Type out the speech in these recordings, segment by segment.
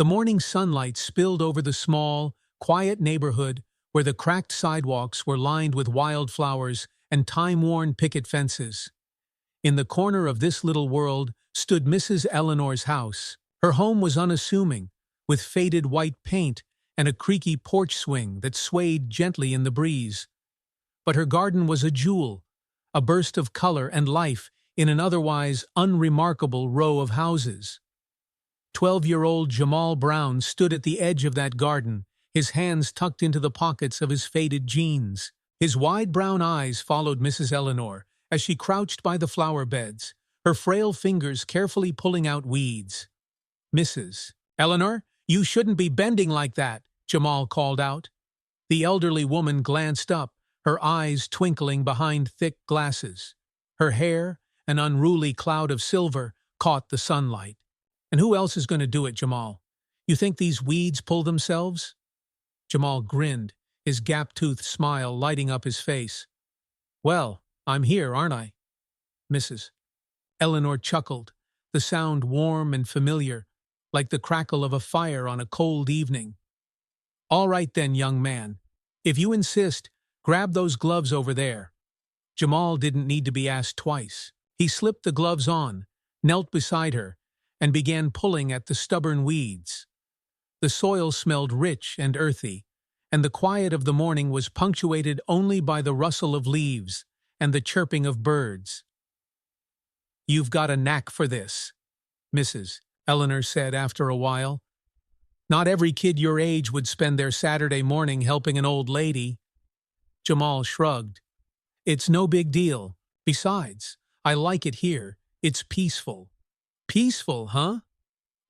The morning sunlight spilled over the small, quiet neighborhood where the cracked sidewalks were lined with wildflowers and time-worn picket fences. In the corner of this little world stood Mrs. Eleanor's house. Her home was unassuming, with faded white paint and a creaky porch swing that swayed gently in the breeze. But her garden was a jewel, a burst of color and life in an otherwise unremarkable row of houses. 12-year-old Jamal Brown stood at the edge of that garden, his hands tucked into the pockets of his faded jeans. His wide brown eyes followed Mrs. Eleanor as she crouched by the flower beds, her frail fingers carefully pulling out weeds. "Mrs. Eleanor, you shouldn't be bending like that," Jamal called out. The elderly woman glanced up, her eyes twinkling behind thick glasses. Her hair, an unruly cloud of silver, caught the sunlight. "And who else is going to do it, Jamal? You think these weeds pull themselves?" Jamal grinned, his gap-toothed smile lighting up his face. "Well, I'm here, aren't I?" Mrs. Eleanor chuckled, the sound warm and familiar, like the crackle of a fire on a cold evening. "All right then, young man. If you insist, grab those gloves over there." Jamal didn't need to be asked twice. He slipped the gloves on, knelt beside her, and began pulling at the stubborn weeds. The soil smelled rich and earthy, and the quiet of the morning was punctuated only by the rustle of leaves and the chirping of birds. "You've got a knack for this," Mrs. Eleanor said after a while. "Not every kid your age would spend their Saturday morning helping an old lady." Jamal shrugged. "It's no big deal. Besides, I like it here. It's peaceful." "Peaceful, huh?"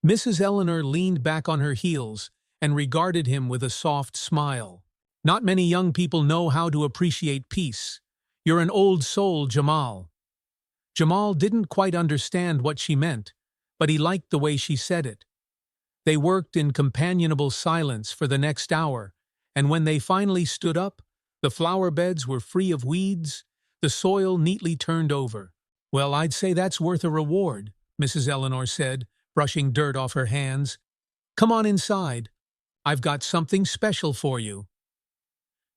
Mrs. Eleanor leaned back on her heels and regarded him with a soft smile. "Not many young people know how to appreciate peace. You're an old soul, Jamal." Jamal didn't quite understand what she meant, but he liked the way she said it. They worked in companionable silence for the next hour, and when they finally stood up, the flower beds were free of weeds, the soil neatly turned over. "Well, I'd say that's worth a reward," Mrs. Eleanor said, brushing dirt off her hands. "Come on inside. I've got something special for you."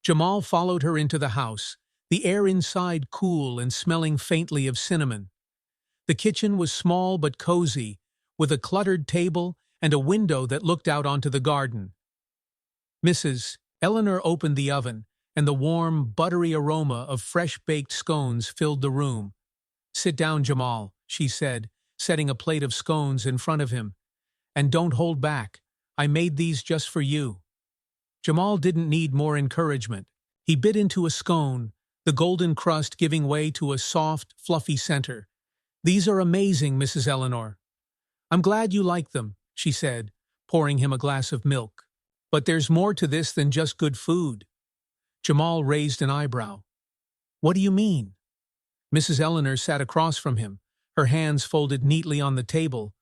Jamal followed her into the house, the air inside cool and smelling faintly of cinnamon. The kitchen was small but cozy, with a cluttered table and a window that looked out onto the garden. Mrs. Eleanor opened the oven, and the warm, buttery aroma of fresh-baked scones filled the room. "Sit down, Jamal," she said, setting a plate of scones in front of him. "And don't hold back. I made these just for you." Jamal didn't need more encouragement. He bit into a scone, the golden crust giving way to a soft, fluffy center. "These are amazing, Mrs. Eleanor." "I'm glad you like them," she said, pouring him a glass of milk. "But there's more to this than just good food." Jamal raised an eyebrow. "What do you mean?" Mrs. Eleanor sat across from him, her hands folded neatly on the table.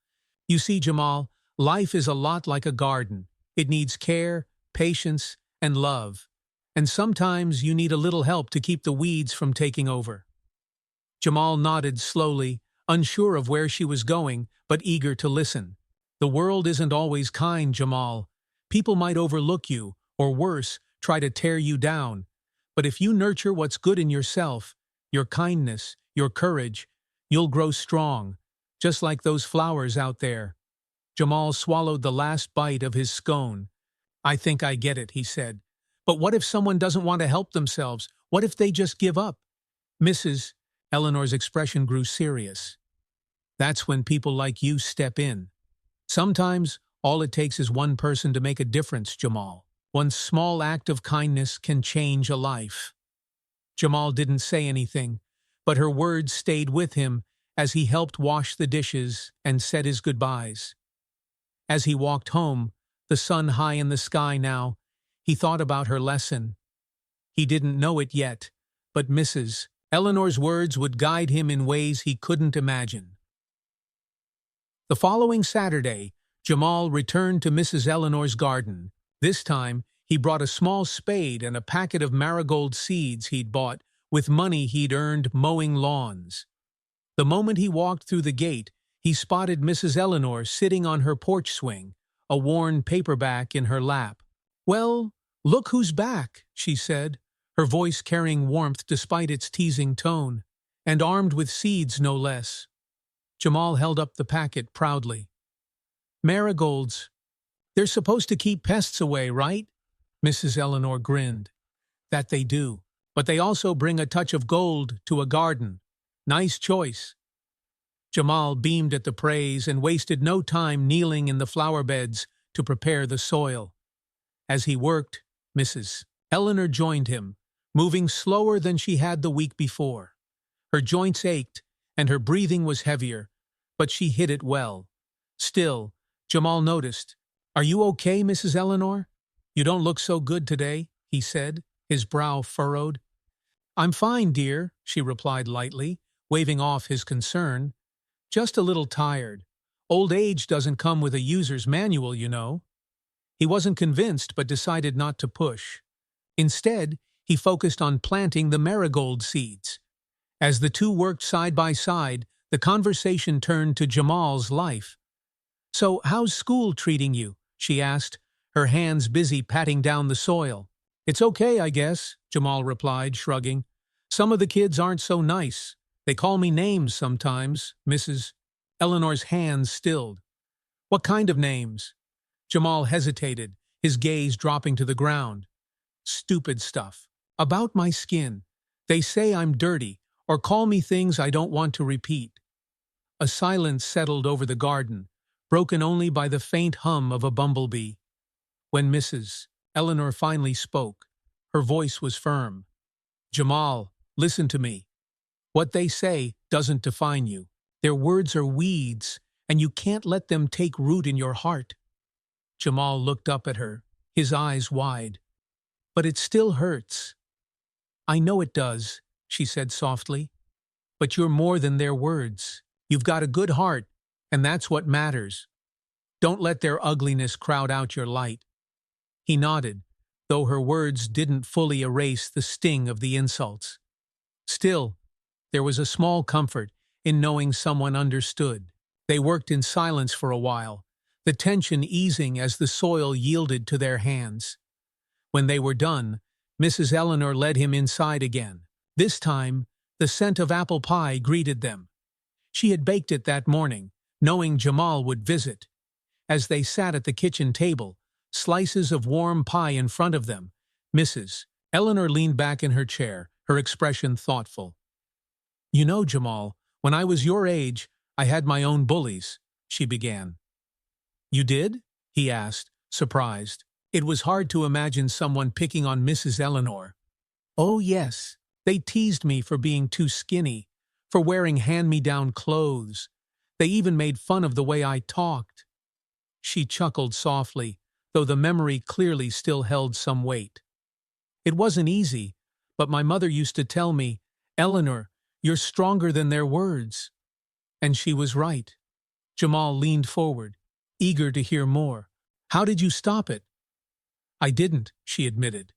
"You see, Jamal, life is a lot like a garden. It needs care, patience, and love. And sometimes you need a little help to keep the weeds from taking over." Jamal nodded slowly, unsure of where she was going, but eager to listen. "The world isn't always kind, Jamal. People might overlook you, or worse, try to tear you down. But if you nurture what's good in yourself, your kindness, your courage, you'll grow strong, just like those flowers out there." Jamal swallowed the last bite of his scone. "I think I get it," he said. "But what if someone doesn't want to help themselves? What if they just give up?" Mrs. Eleanor's expression grew serious. "That's when people like you step in. Sometimes all it takes is one person to make a difference, Jamal. One small act of kindness can change a life." Jamal didn't say anything, but her words stayed with him as he helped wash the dishes and said his goodbyes. As he walked home, the sun high in the sky now, he thought about her lesson. He didn't know it yet, but Mrs. Eleanor's words would guide him in ways he couldn't imagine. The following Saturday, Jamal returned to Mrs. Eleanor's garden. This time, he brought a small spade and a packet of marigold seeds he'd bought with money he'd earned mowing lawns. The moment he walked through the gate, he spotted Mrs. Eleanor sitting on her porch swing, a worn paperback in her lap. "Well, look who's back," she said, her voice carrying warmth despite its teasing tone, "and armed with seeds no less." Jamal held up the packet proudly. "Marigolds. They're supposed to keep pests away, right?" Mrs. Eleanor grinned. "That they do. But they also bring a touch of gold to a garden. Nice choice." Jamal beamed at the praise and wasted no time kneeling in the flower beds to prepare the soil. As he worked, Mrs. Eleanor joined him, moving slower than she had the week before. Her joints ached, and her breathing was heavier, but she hid it well. Still, Jamal noticed. "Are you okay, Mrs. Eleanor? You don't look so good today," he said, his brow furrowed. "I'm fine, dear," she replied lightly, waving off his concern. "Just a little tired. Old age doesn't come with a user's manual, you know." He wasn't convinced but decided not to push. Instead, he focused on planting the marigold seeds. As the two worked side by side, the conversation turned to Jamal's life. "So, how's school treating you?" she asked, her hands busy patting down the soil. "It's okay, I guess," Jamal replied, shrugging. "Some of the kids aren't so nice. They call me names sometimes." Mrs. Eleanor's hands stilled. "What kind of names?" Jamal hesitated, his gaze dropping to the ground. "Stupid stuff. About my skin. They say I'm dirty, or call me things I don't want to repeat." A silence settled over the garden, broken only by the faint hum of a bumblebee. When Mrs. Eleanor finally spoke, her voice was firm. "Jamal, listen to me. What they say doesn't define you. Their words are weeds, and you can't let them take root in your heart." Jamal looked up at her, his eyes wide. "But it still hurts." "I know it does," she said softly. "But you're more than their words. You've got a good heart, and that's what matters. Don't let their ugliness crowd out your light." He nodded, though her words didn't fully erase the sting of the insults. Still, there was a small comfort in knowing someone understood. They worked in silence for a while, the tension easing as the soil yielded to their hands. When they were done, Mrs. Eleanor led him inside again. This time, the scent of apple pie greeted them. She had baked it that morning, knowing Jamal would visit. As they sat at the kitchen table, slices of warm pie in front of them, Mrs. Eleanor leaned back in her chair, her expression thoughtful. "You know, Jamal, when I was your age, I had my own bullies," she began. "You did?" he asked, surprised. It was hard to imagine someone picking on Mrs. Eleanor. "Oh, yes. They teased me for being too skinny, for wearing hand-me-down clothes. They even made fun of the way I talked." She chuckled softly, though the memory clearly still held some weight. "It wasn't easy, but my mother used to tell me, 'Eleanor, you're stronger than their words.' And she was right." Jamal leaned forward, eager to hear more. "How did you stop it?" "I didn't," she admitted.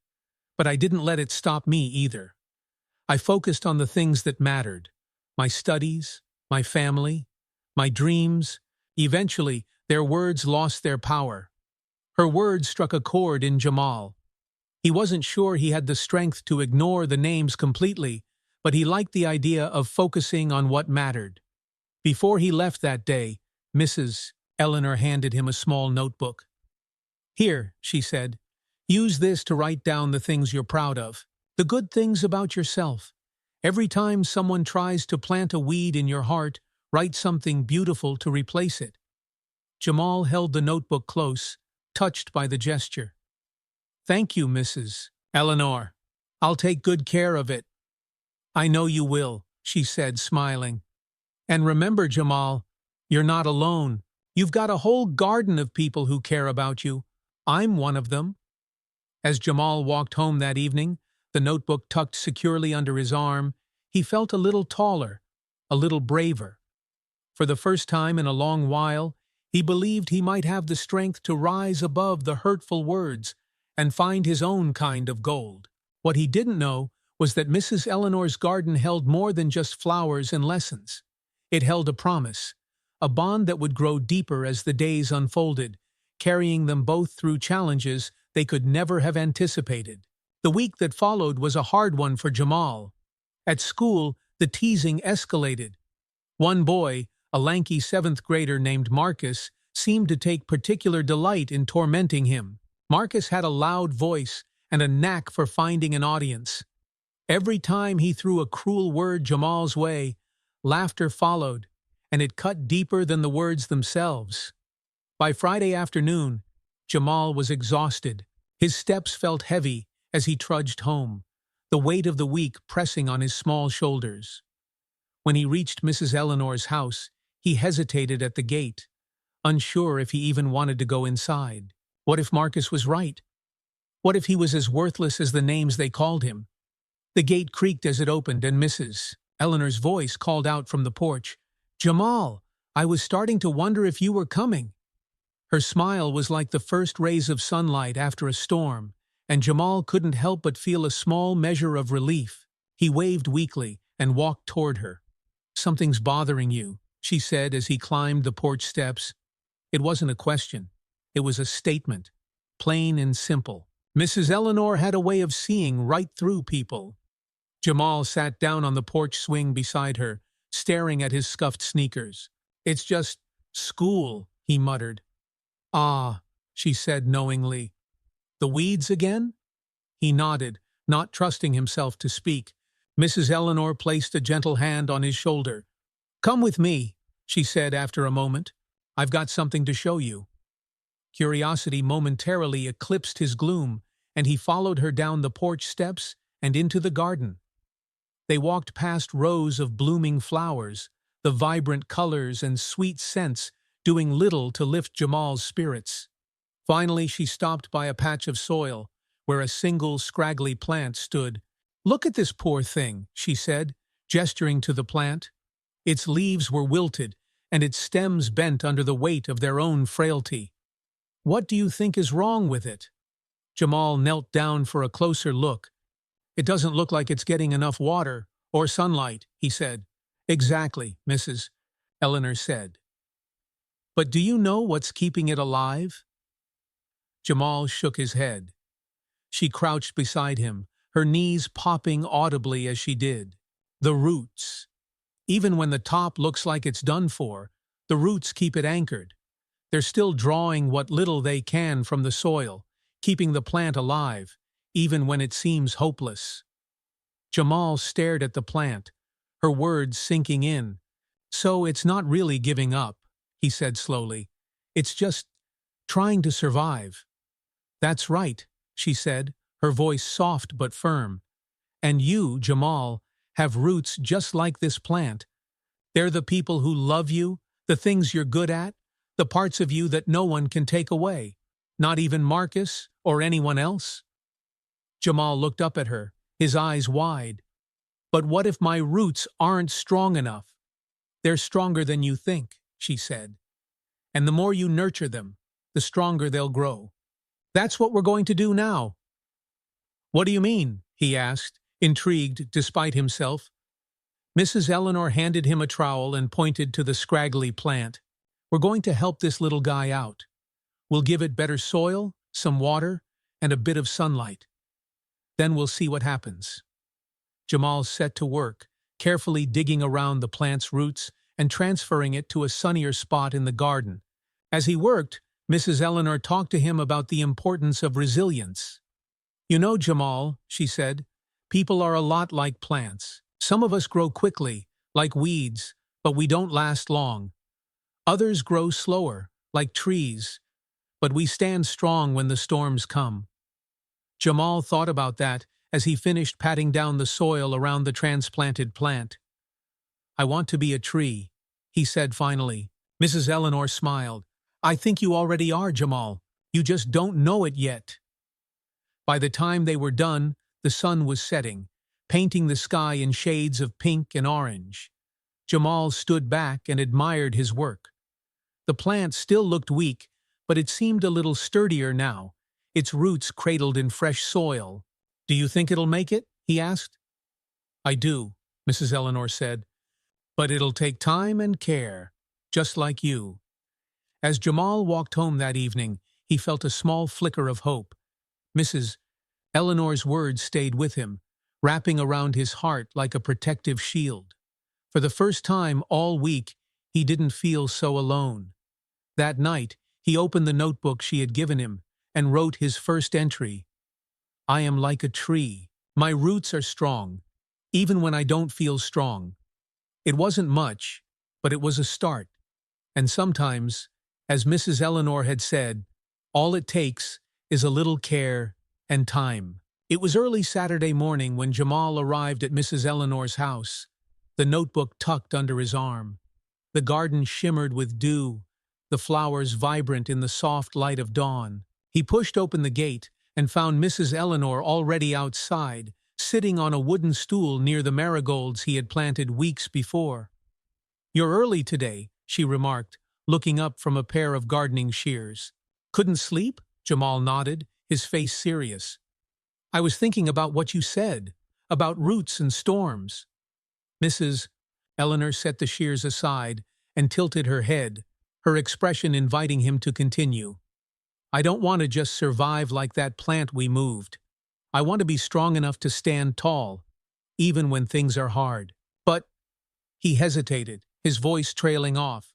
"But I didn't let it stop me either. I focused on the things that mattered. My studies, my family, my dreams. Eventually, their words lost their power." Her words struck a chord in Jamal. He wasn't sure he had the strength to ignore the names completely, but he liked the idea of focusing on what mattered. Before he left that day, Mrs. Eleanor handed him a small notebook. "Here," she said, "use this to write down the things you're proud of, the good things about yourself. Every time someone tries to plant a weed in your heart, write something beautiful to replace it." Jamal held the notebook close, touched by the gesture. "Thank you, Mrs. Eleanor. I'll take good care of it." "I know you will," she said, smiling. "And remember, Jamal, you're not alone. You've got a whole garden of people who care about you. I'm one of them." As Jamal walked home that evening, the notebook tucked securely under his arm, he felt a little taller, a little braver. For the first time in a long while, he believed he might have the strength to rise above the hurtful words and find his own kind of gold. What he didn't know was that Mrs. Eleanor's garden held more than just flowers and lessons. It held a promise, a bond that would grow deeper as the days unfolded, carrying them both through challenges they could never have anticipated. The week that followed was a hard one for Jamal. At school, the teasing escalated. One boy, a lanky seventh grader named Marcus, seemed to take particular delight in tormenting him. Marcus had a loud voice and a knack for finding an audience. Every time he threw a cruel word Jamal's way, laughter followed, and it cut deeper than the words themselves. By Friday afternoon, Jamal was exhausted. His steps felt heavy as he trudged home, the weight of the week pressing on his small shoulders. When he reached Mrs. Eleanor's house, he hesitated at the gate, unsure if he even wanted to go inside. What if Marcus was right? What if he was as worthless as the names they called him? The gate creaked as it opened, and Mrs. Eleanor's voice called out from the porch, "Jamal, I was starting to wonder if you were coming." Her smile was like the first rays of sunlight after a storm, and Jamal couldn't help but feel a small measure of relief. He waved weakly and walked toward her. "Something's bothering you," she said as he climbed the porch steps. It wasn't a question. It was a statement, plain and simple. Mrs. Eleanor had a way of seeing right through people. Jamal sat down on the porch swing beside her, staring at his scuffed sneakers. "It's just school," he muttered. "Ah," she said knowingly. "The weeds again?" He nodded, not trusting himself to speak. Mrs. Eleanor placed a gentle hand on his shoulder. "Come with me," she said after a moment. "I've got something to show you." Curiosity momentarily eclipsed his gloom, and he followed her down the porch steps and into the garden. They walked past rows of blooming flowers, the vibrant colors and sweet scents doing little to lift Jamal's spirits. Finally, she stopped by a patch of soil, where a single scraggly plant stood. "Look at this poor thing," she said, gesturing to the plant. Its leaves were wilted, and its stems bent under the weight of their own frailty. "What do you think is wrong with it?" Jamal knelt down for a closer look. "It doesn't look like it's getting enough water or sunlight," he said. "Exactly," Mrs. Eleanor said. "But do you know what's keeping it alive?" Jamal shook his head. She crouched beside him, her knees popping audibly as she did. "The roots. Even when the top looks like it's done for, the roots keep it anchored. They're still drawing what little they can from the soil, keeping the plant alive, even when it seems hopeless." Jamal stared at the plant, her words sinking in. "So it's not really giving up," he said slowly. "It's just trying to survive." "That's right," she said, her voice soft but firm. "And you, Jamal, have roots just like this plant. They're the people who love you, the things you're good at, the parts of you that no one can take away, not even Marcus or anyone else." Jamal looked up at her, his eyes wide. "But what if my roots aren't strong enough?" "They're stronger than you think," she said. "And the more you nurture them, the stronger they'll grow. That's what we're going to do now." "What do you mean?" he asked, intrigued despite himself. Mrs. Eleanor handed him a trowel and pointed to the scraggly plant. "We're going to help this little guy out. We'll give it better soil, some water, and a bit of sunlight. Then we'll see what happens." Jamal set to work, carefully digging around the plant's roots and transferring it to a sunnier spot in the garden. As he worked, Mrs. Eleanor talked to him about the importance of resilience. "You know, Jamal," she said, "people are a lot like plants. Some of us grow quickly, like weeds, but we don't last long. Others grow slower, like trees, but we stand strong when the storms come." Jamal thought about that as he finished patting down the soil around the transplanted plant. "I want to be a tree," he said finally. Mrs. Eleanor smiled. "I think you already are, Jamal. You just don't know it yet." By the time they were done, the sun was setting, painting the sky in shades of pink and orange. Jamal stood back and admired his work. The plant still looked weak, but it seemed a little sturdier now, its roots cradled in fresh soil. "Do you think it'll make it?" he asked. "I do," Mrs. Eleanor said. "But it'll take time and care, just like you." As Jamal walked home that evening, he felt a small flicker of hope. Mrs. Eleanor's words stayed with him, wrapping around his heart like a protective shield. For the first time all week, he didn't feel so alone. That night, he opened the notebook she had given him and wrote his first entry. I am like a tree. My roots are strong, even when I don't feel strong. It wasn't much, but it was a start. And sometimes, as Mrs. Eleanor had said, all it takes is a little care and time. It was early Saturday morning when Jamal arrived at Mrs. Eleanor's house, the notebook tucked under his arm. The garden shimmered with dew, the flowers vibrant in the soft light of dawn. He pushed open the gate and found Mrs. Eleanor already outside, sitting on a wooden stool near the marigolds he had planted weeks before. You're early today, she remarked, looking up from a pair of gardening shears. Couldn't sleep? Jamal nodded, his face serious. I was thinking about what you said, about roots and storms. Mrs. Eleanor set the shears aside and tilted her head, her expression inviting him to continue. I don't want to just survive like that plant we moved. I want to be strong enough to stand tall, even when things are hard. But, he hesitated, his voice trailing off.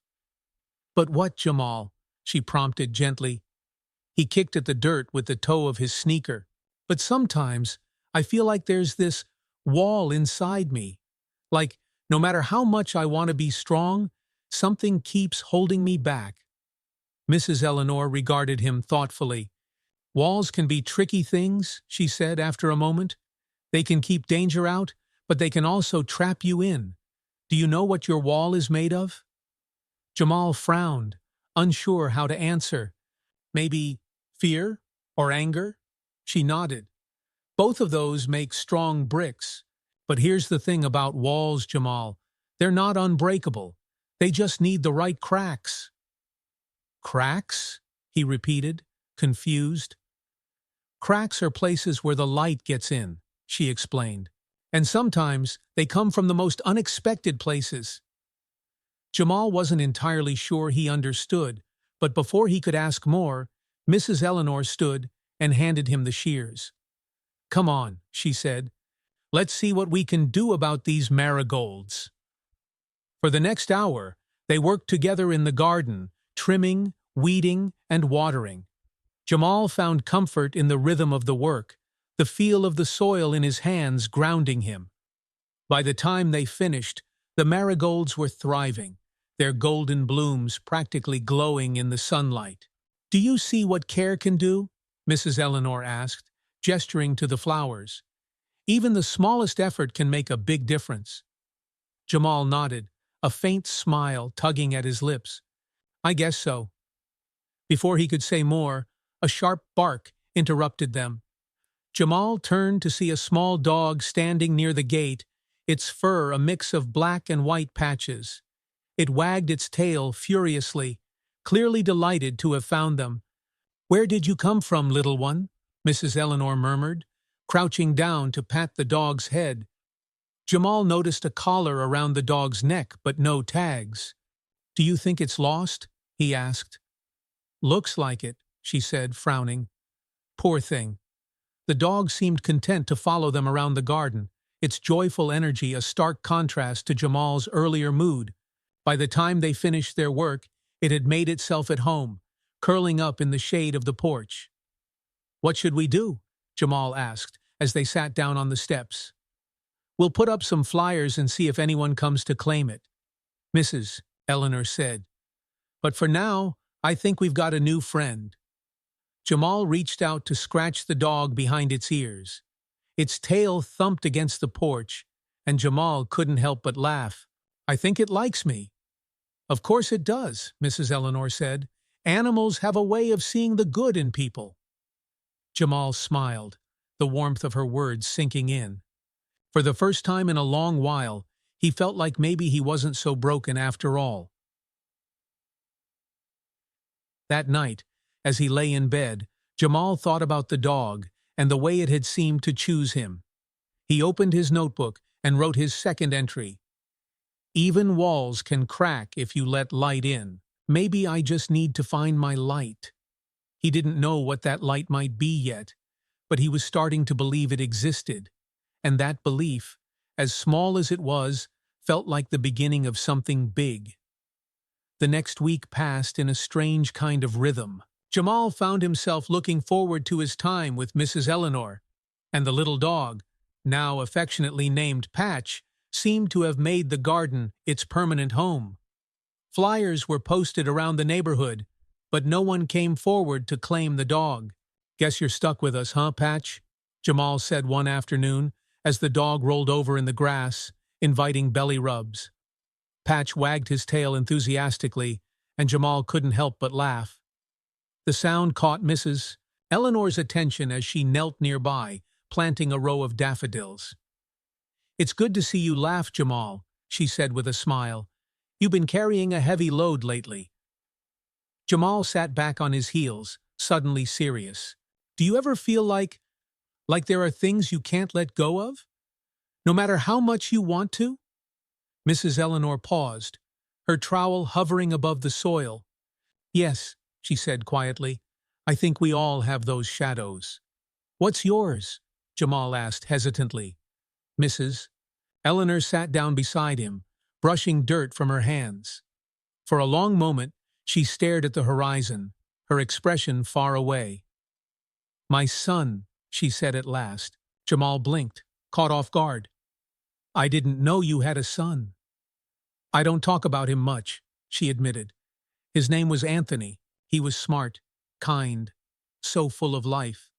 But what, Jamal? She prompted gently. He kicked at the dirt with the toe of his sneaker. But sometimes, I feel like there's this wall inside me. Like, no matter how much I want to be strong, something keeps holding me back. Mrs. Eleanor regarded him thoughtfully. Walls can be tricky things, she said after a moment. They can keep danger out, but they can also trap you in. Do you know what your wall is made of? Jamal frowned, unsure how to answer. Maybe fear or anger? She nodded. Both of those make strong bricks. But here's the thing about walls, Jamal. They're not unbreakable. They just need the right cracks. Cracks? He repeated, confused. Cracks are places where the light gets in, she explained. And sometimes they come from the most unexpected places. Jamal wasn't entirely sure he understood, but before he could ask more, Mrs. Eleanor stood and handed him the shears. Come on, she said. Let's see what we can do about these marigolds. For the next hour, they worked together in the garden, trimming, weeding, and watering. Jamal found comfort in the rhythm of the work, the feel of the soil in his hands grounding him. By the time they finished, the marigolds were thriving, their golden blooms practically glowing in the sunlight. Do you see what care can do? Mrs. Eleanor asked, gesturing to the flowers. Even the smallest effort can make a big difference. Jamal nodded, a faint smile tugging at his lips. I guess so. Before he could say more, a sharp bark interrupted them. Jamal turned to see a small dog standing near the gate, its fur a mix of black and white patches. It wagged its tail furiously, clearly delighted to have found them. Where did you come from, little one? Mrs. Eleanor murmured, crouching down to pat the dog's head. Jamal noticed a collar around the dog's neck, but no tags. Do you think it's lost? He asked. Looks like it, she said, frowning. Poor thing. The dog seemed content to follow them around the garden, its joyful energy a stark contrast to Jamal's earlier mood. By the time they finished their work, it had made itself at home, curling up in the shade of the porch. What should we do? Jamal asked, as they sat down on the steps. We'll put up some flyers and see if anyone comes to claim it, Mrs. Eleanor said. But for now, I think we've got a new friend. Jamal reached out to scratch the dog behind its ears. Its tail thumped against the porch, and Jamal couldn't help but laugh. I think it likes me. Of course it does, Mrs. Eleanor said. Animals have a way of seeing the good in people. Jamal smiled, the warmth of her words sinking in. For the first time in a long while, he felt like maybe he wasn't so broken after all. That night, as he lay in bed, Jamal thought about the dog and the way it had seemed to choose him. He opened his notebook and wrote his second entry. Even walls can crack if you let light in. Maybe I just need to find my light. He didn't know what that light might be yet, but he was starting to believe it existed, and that belief, as small as it was, felt like the beginning of something big. The next week passed in a strange kind of rhythm. Jamal found himself looking forward to his time with Mrs. Eleanor, and the little dog, now affectionately named Patch, seemed to have made the garden its permanent home. Flyers were posted around the neighborhood, but no one came forward to claim the dog. "Guess you're stuck with us, huh, Patch?" Jamal said one afternoon, as the dog rolled over in the grass, inviting belly rubs. Patch wagged his tail enthusiastically, and Jamal couldn't help but laugh. The sound caught Mrs. Eleanor's attention as she knelt nearby, planting a row of daffodils. "It's good to see you laugh, Jamal," she said with a smile. "You've been carrying a heavy load lately." Jamal sat back on his heels, suddenly serious. "Do you ever feel like there are things you can't let go of? No matter how much you want to?" Mrs. Eleanor paused, her trowel hovering above the soil. "Yes," she said quietly. "I think we all have those shadows." "What's yours?" Jamal asked hesitantly. Mrs. Eleanor sat down beside him, brushing dirt from her hands. For a long moment, she stared at the horizon, her expression far away. "My son," she said at last. Jamal blinked, caught off guard. "I didn't know you had a son." "I don't talk about him much," she admitted. "His name was Anthony. He was smart, kind, so full of life."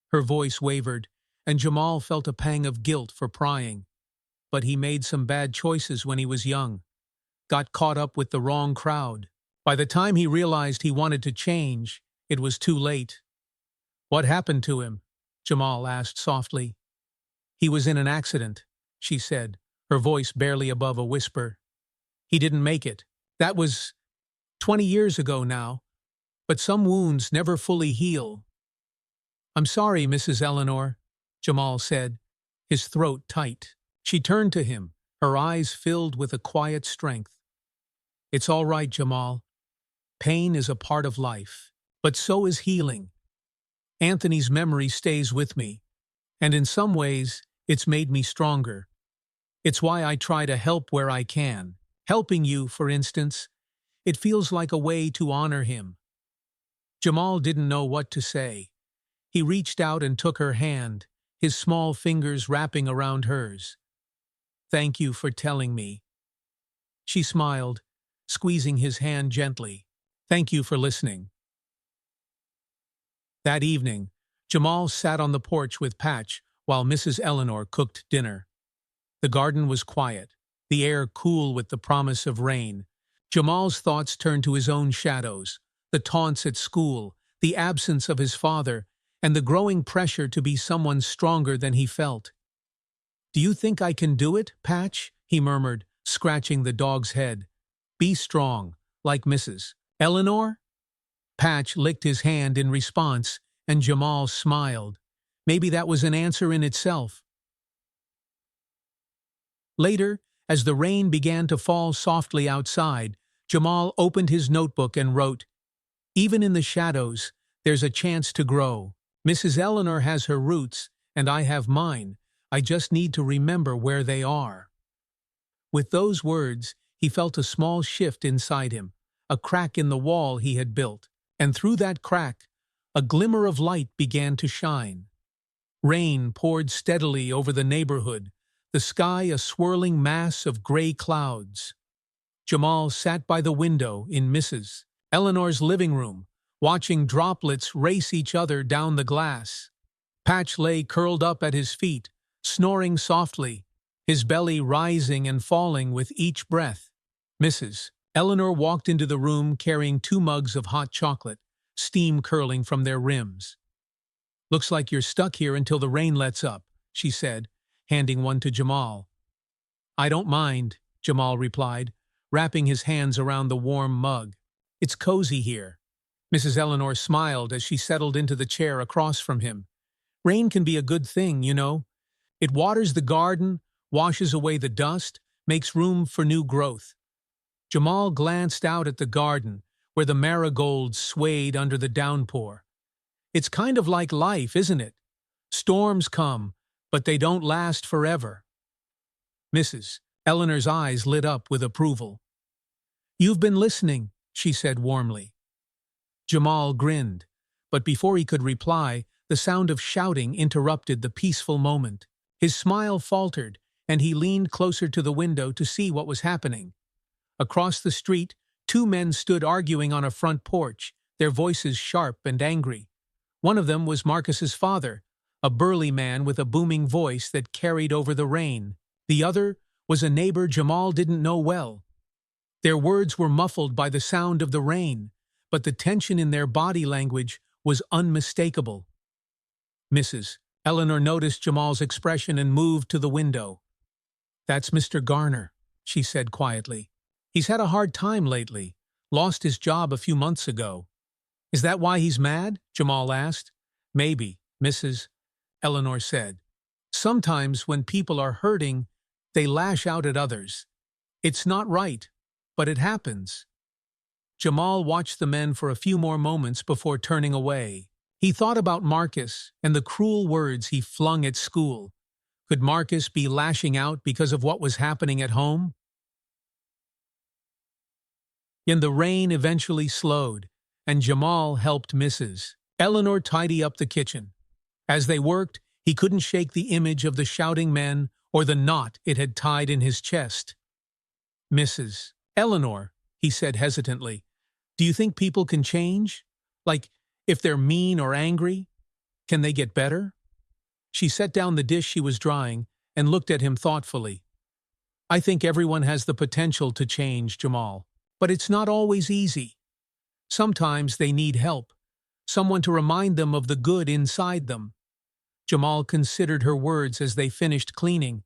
Her voice wavered, and Jamal felt a pang of guilt for prying. But he made some bad choices when he was young. Got caught up with the wrong crowd. By the time he realized he wanted to change, it was too late. "What happened to him?" Jamal asked softly. "He was in an accident," she said, her voice barely above a whisper. "He didn't make it. That was 20 years ago now, but some wounds never fully heal." "I'm sorry, Mrs. Eleanor," Jamal said, his throat tight. She turned to him, her eyes filled with a quiet strength. "It's all right, Jamal. Pain is a part of life, but so is healing. Anthony's memory stays with me, and in some ways, it's made me stronger. It's why I try to help where I can. Helping you, for instance, it feels like a way to honor him." Jamal didn't know what to say. He reached out and took her hand, his small fingers wrapping around hers. "Thank you for telling me." She smiled, squeezing his hand gently. "Thank you for listening." That evening, Jamal sat on the porch with Patch while Mrs. Eleanor cooked dinner. The garden was quiet, the air cool with the promise of rain. Jamal's thoughts turned to his own shadows, the taunts at school, the absence of his father, and the growing pressure to be someone stronger than he felt. "Do you think I can do it, Patch?" he murmured, scratching the dog's head. "Be strong, like Mrs. Eleanor?" Patch licked his hand in response, and Jamal smiled. Maybe that was an answer in itself. Later, as the rain began to fall softly outside, Jamal opened his notebook and wrote, "Even in the shadows, there's a chance to grow. Mrs. Eleanor has her roots, and I have mine. I just need to remember where they are." With those words, he felt a small shift inside him, a crack in the wall he had built, and through that crack, a glimmer of light began to shine. Rain poured steadily over the neighborhood, the sky a swirling mass of gray clouds. Jamal sat by the window in Mrs. Eleanor's living room, watching droplets race each other down the glass. Patch lay curled up at his feet, snoring softly, his belly rising and falling with each breath. Mrs. Eleanor walked into the room carrying 2 mugs of hot chocolate, steam curling from their rims. "Looks like you're stuck here until the rain lets up," she said, handing one to Jamal. "I don't mind," Jamal replied, wrapping his hands around the warm mug. "It's cozy here." Mrs. Eleanor smiled as she settled into the chair across from him. "Rain can be a good thing, you know. It waters the garden, washes away the dust, makes room for new growth." Jamal glanced out at the garden, where the marigolds swayed under the downpour. It's kind of like life, isn't it? Storms come, but they don't last forever. Mrs. Eleanor's eyes lit up with approval. "You've been listening," she said warmly. Jamal grinned, but before he could reply, the sound of shouting interrupted the peaceful moment. His smile faltered, and he leaned closer to the window to see what was happening. Across the street, two men stood arguing on a front porch, their voices sharp and angry. One of them was Marcus's father, a burly man with a booming voice that carried over the rain. The other was a neighbor Jamal didn't know well. Their words were muffled by the sound of the rain, but the tension in their body language was unmistakable. Mrs. Eleanor noticed Jamal's expression and moved to the window. "That's Mr. Garner," she said quietly. "He's had a hard time lately, lost his job a few months ago." "Is that why he's mad?" Jamal asked. "Maybe," Mrs. Eleanor said. "Sometimes when people are hurting, they lash out at others. It's not right, but it happens." Jamal watched the men for a few more moments before turning away. He thought about Marcus and the cruel words he flung at school. Could Marcus be lashing out because of what was happening at home? And the rain eventually slowed, and Jamal helped Mrs. Eleanor tidy up the kitchen. As they worked, he couldn't shake the image of the shouting men or the knot it had tied in his chest. "Mrs. Eleanor," he said hesitantly, "do you think people can change? Like, if they're mean or angry, can they get better?" She set down the dish she was drying and looked at him thoughtfully. "I think everyone has the potential to change, Jamal, but it's not always easy. Sometimes they need help, someone to remind them of the good inside them." Jamal considered her words as they finished cleaning.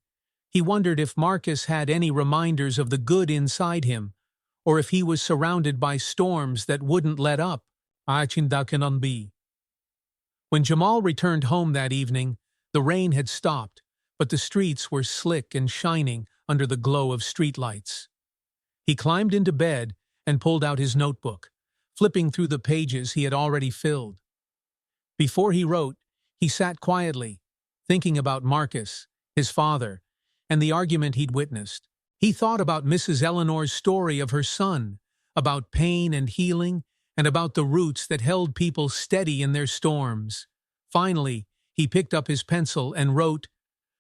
He wondered if Marcus had any reminders of the good inside him, or if he was surrounded by storms that wouldn't let up. When Jamal returned home that evening, the rain had stopped, but the streets were slick and shining under the glow of streetlights. He climbed into bed and pulled out his notebook, flipping through the pages he had already filled. Before he wrote, he sat quietly, thinking about Marcus, his father, and the argument he'd witnessed. He thought about Mrs. Eleanor's story of her son, about pain and healing, and about the roots that held people steady in their storms. Finally, he picked up his pencil and wrote,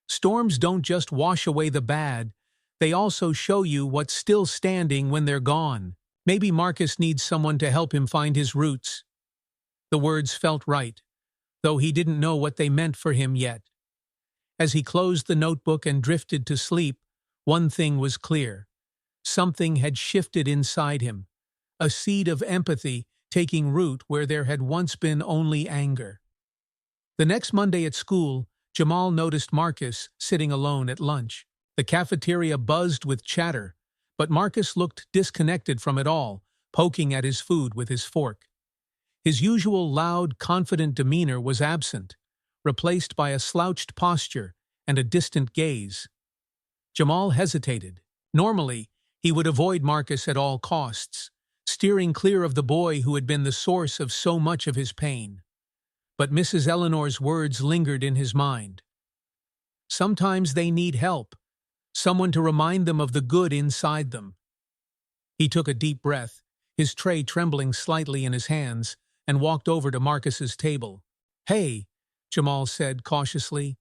"Storms don't just wash away the bad, they also show you what's still standing when they're gone." Maybe Marcus needs someone to help him find his roots. The words felt right, though he didn't know what they meant for him yet. As he closed the notebook and drifted to sleep, one thing was clear. Something had shifted inside him, a seed of empathy taking root where there had once been only anger. The next Monday at school, Jamal noticed Marcus sitting alone at lunch. The cafeteria buzzed with chatter, but Marcus looked disconnected from it all, poking at his food with his fork. His usual loud, confident demeanor was absent, replaced by a slouched posture and a distant gaze. Jamal hesitated. Normally, he would avoid Marcus at all costs, steering clear of the boy who had been the source of so much of his pain. But Mrs. Eleanor's words lingered in his mind. Sometimes they need help, someone to remind them of the good inside them. He took a deep breath, his tray trembling slightly in his hands, and walked over to Marcus's table. "Hey," Jamal said cautiously.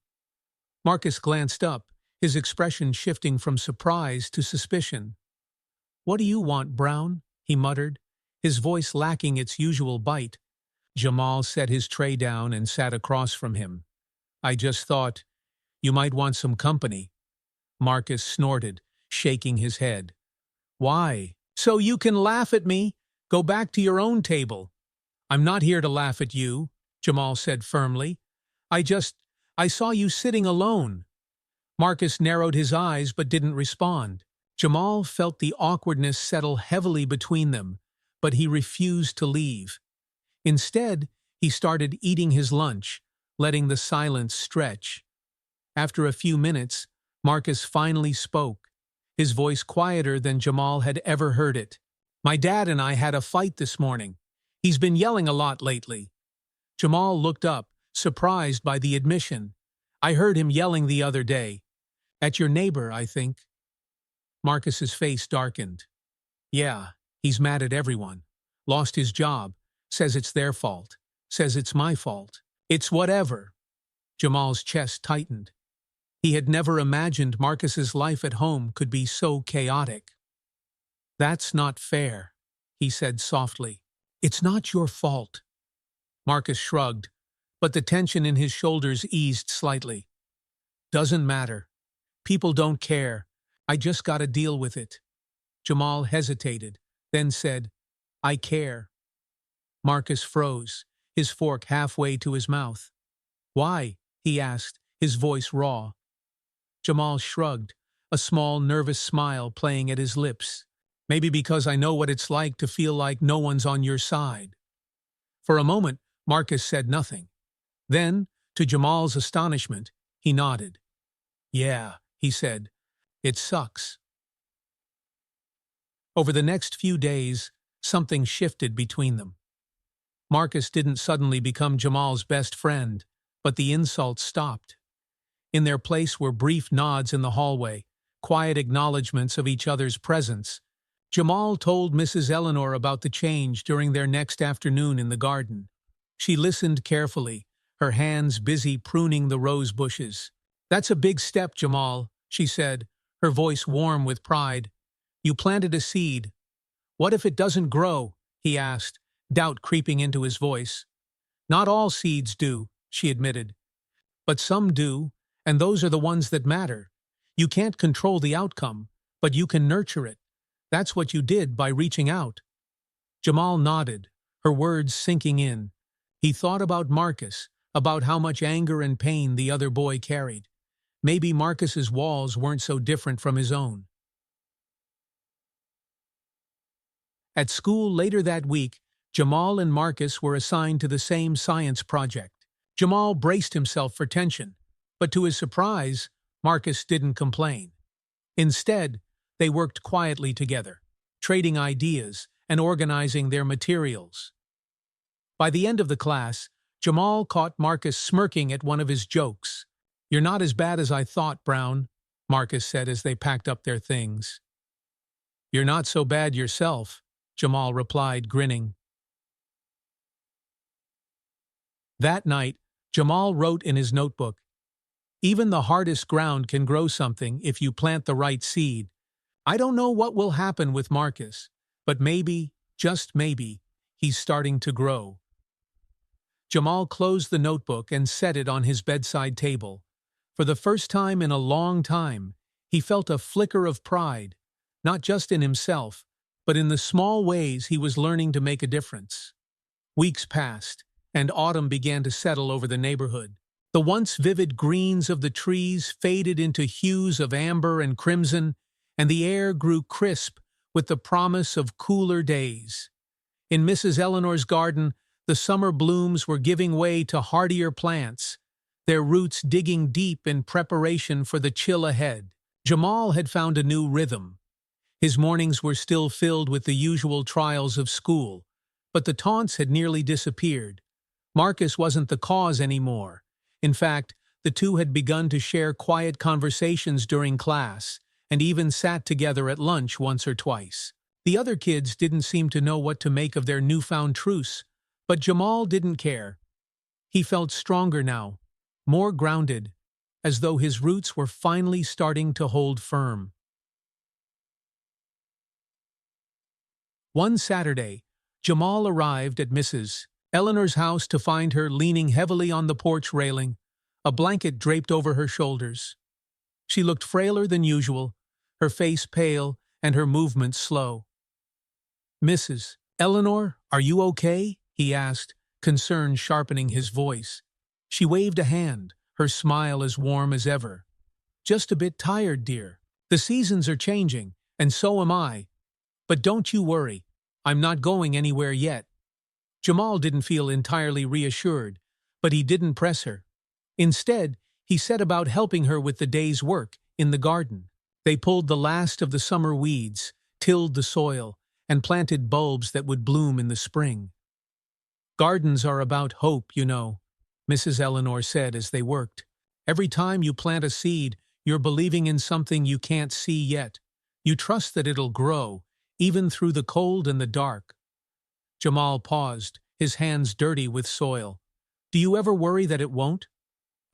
Marcus glanced up, his expression shifting from surprise to suspicion. "What do you want, Brown?" he muttered, his voice lacking its usual bite. Jamal set his tray down and sat across from him. "I just thought you might want some company." Marcus snorted, shaking his head. "Why?" "So you can laugh at me. Go back to your own table." "I'm not here to laugh at you," Jamal said firmly. I saw you sitting alone." Marcus narrowed his eyes but didn't respond. Jamal felt the awkwardness settle heavily between them, but he refused to leave. Instead, he started eating his lunch, letting the silence stretch. After a few minutes, Marcus finally spoke, his voice quieter than Jamal had ever heard it. My dad and I had a fight this morning. He's been yelling a lot lately. Jamal looked up, surprised by the admission. I heard him yelling the other day. At your neighbor, I think. Marcus's face darkened. Yeah, he's mad at everyone. Lost his job. Says it's their fault. Says it's my fault. It's whatever. Jamal's chest tightened. He had never imagined Marcus's life at home could be so chaotic. That's not fair, he said softly. It's not your fault. Marcus shrugged, but the tension in his shoulders eased slightly. Doesn't matter. People don't care. I just gotta deal with it. Jamal hesitated, then said, I care. Marcus froze, his fork halfway to his mouth. Why? He asked, his voice raw. Jamal shrugged, a small nervous smile playing at his lips. Maybe because I know what it's like to feel like no one's on your side. For a moment, Marcus said nothing. Then, to Jamal's astonishment, he nodded. Yeah, he said, it sucks. Over the next few days, something shifted between them. Marcus didn't suddenly become Jamal's best friend, but the insults stopped. In their place were brief nods in the hallway, quiet acknowledgments of each other's presence. Jamal told Mrs. Eleanor about the change during their next afternoon in the garden. She listened carefully, her hands busy pruning the rose bushes. That's a big step, Jamal, she said, her voice warm with pride. You planted a seed. What if it doesn't grow? He asked, doubt creeping into his voice. Not all seeds do, she admitted. But some do, and those are the ones that matter. You can't control the outcome, but you can nurture it. That's what you did by reaching out. Jamal nodded, her words sinking in. He thought about Marcus, about how much anger and pain the other boy carried. Maybe Marcus's walls weren't so different from his own. At school later that week, Jamal and Marcus were assigned to the same science project. Jamal braced himself for tension, but to his surprise, Marcus didn't complain. Instead, they worked quietly together, trading ideas and organizing their materials. By the end of the class, Jamal caught Marcus smirking at one of his jokes. You're not as bad as I thought, Brown, Marcus said as they packed up their things. You're not so bad yourself, Jamal replied, grinning. That night, Jamal wrote in his notebook, even the hardest ground can grow something if you plant the right seed. I don't know what will happen with Marcus, but maybe, just maybe, he's starting to grow. Jamal closed the notebook and set it on his bedside table. For the first time in a long time, he felt a flicker of pride, not just in himself, but in the small ways he was learning to make a difference. Weeks passed, and autumn began to settle over the neighborhood. The once vivid greens of the trees faded into hues of amber and crimson, and the air grew crisp with the promise of cooler days. In Mrs. Eleanor's garden, the summer blooms were giving way to hardier plants, their roots digging deep in preparation for the chill ahead. Jamal had found a new rhythm. His mornings were still filled with the usual trials of school, but the taunts had nearly disappeared. Marcus wasn't the cause anymore. In fact, the two had begun to share quiet conversations during class, and even sat together at lunch once or twice. The other kids didn't seem to know what to make of their newfound truce, but Jamal didn't care. He felt stronger now, more grounded, as though his roots were finally starting to hold firm. One Saturday, Jamal arrived at Mrs. Eleanor's house to find her leaning heavily on the porch railing, a blanket draped over her shoulders. She looked frailer than usual, her face pale and her movements slow. Mrs. Eleanor, are you okay? He asked, concern sharpening his voice. She waved a hand, her smile as warm as ever. Just a bit tired, dear. The seasons are changing, and so am I. But don't you worry, I'm not going anywhere yet. Jamal didn't feel entirely reassured, but he didn't press her. Instead, he set about helping her with the day's work in the garden. They pulled the last of the summer weeds, tilled the soil, and planted bulbs that would bloom in the spring. "Gardens are about hope, you know," Mrs. Eleanor said as they worked. "Every time you plant a seed, you're believing in something you can't see yet. You trust that it'll grow, even through the cold and the dark." Jamal paused, his hands dirty with soil. "Do you ever worry that it won't?"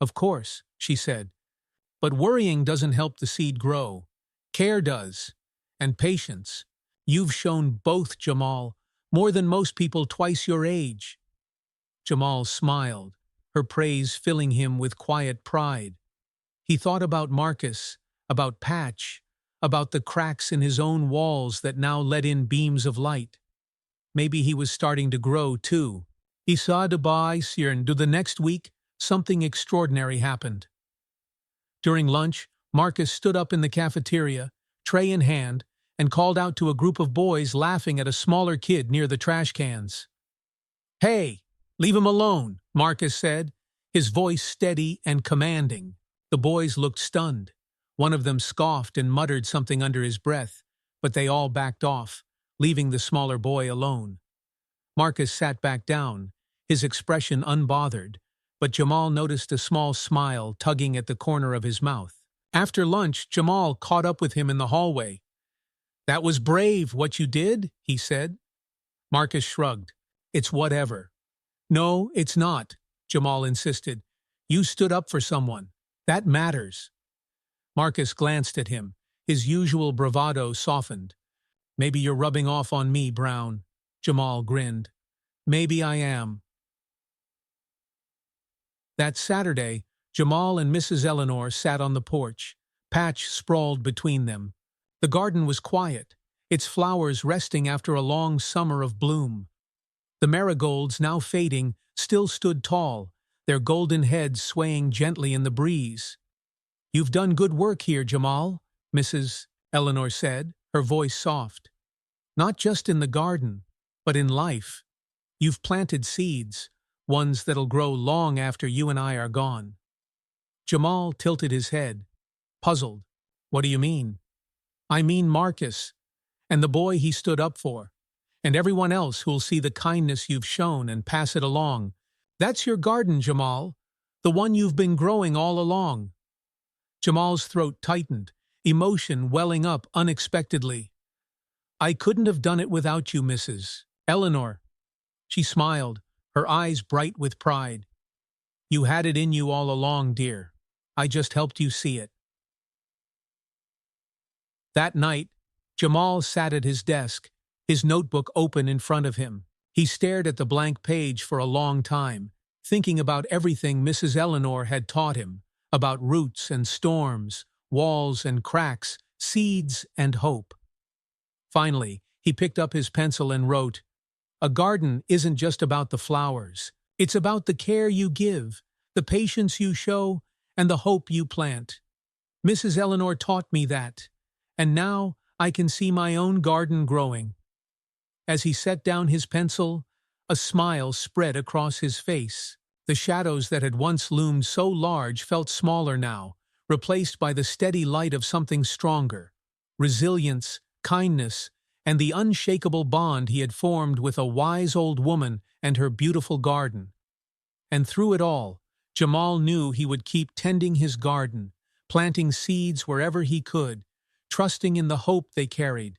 "Of course," she said. "But worrying doesn't help the seed grow. Care does. And patience. You've shown both, Jamal, more than most people twice your age." Jamal smiled, her praise filling him with quiet pride. He thought about Marcus, about Patch, about the cracks in his own walls that now let in beams of light. Maybe he was starting to grow, too. He saw the next week, something extraordinary happened. During lunch, Marcus stood up in the cafeteria, tray in hand, and called out to a group of boys laughing at a smaller kid near the trash cans. "Hey, leave him alone," Marcus said, his voice steady and commanding. The boys looked stunned. One of them scoffed and muttered something under his breath, but they all backed off, leaving the smaller boy alone. Marcus sat back down, his expression unbothered, but Jamal noticed a small smile tugging at the corner of his mouth. After lunch, Jamal caught up with him in the hallway. "That was brave, what you did," he said. Marcus shrugged. "It's whatever." "No, it's not," Jamal insisted. "You stood up for someone. That matters." Marcus glanced at him, his usual bravado softened. "Maybe you're rubbing off on me, Brown." Jamal grinned. "Maybe I am." That Saturday, Jamal and Mrs. Eleanor sat on the porch. Patch sprawled between them. The garden was quiet, its flowers resting after a long summer of bloom. The marigolds, now fading, still stood tall, their golden heads swaying gently in the breeze. "You've done good work here, Jamal," Mrs. Eleanor said, her voice soft. "Not just in the garden, but in life. You've planted seeds, ones that'll grow long after you and I are gone." Jamal tilted his head, puzzled. "What do you mean?" "I mean Marcus, and the boy he stood up for, and everyone else who'll see the kindness you've shown and pass it along. That's your garden, Jamal, the one you've been growing all along." Jamal's throat tightened, emotion welling up unexpectedly. "I couldn't have done it without you, Mrs. Eleanor." She smiled, her eyes bright with pride. "You had it in you all along, dear. I just helped you see it." That night, Jamal sat at his desk, his notebook open in front of him. He stared at the blank page for a long time, thinking about everything Mrs. Eleanor had taught him, about roots and storms, walls and cracks, seeds and hope. Finally, he picked up his pencil and wrote, "A garden isn't just about the flowers. It's about the care you give, the patience you show, and the hope you plant. Mrs. Eleanor taught me that, and now I can see my own garden growing." As he set down his pencil, a smile spread across his face. The shadows that had once loomed so large felt smaller now, replaced by the steady light of something stronger: resilience, kindness, and the unshakable bond he had formed with a wise old woman and her beautiful garden. And through it all, Jamal knew he would keep tending his garden, planting seeds wherever he could, trusting in the hope they carried,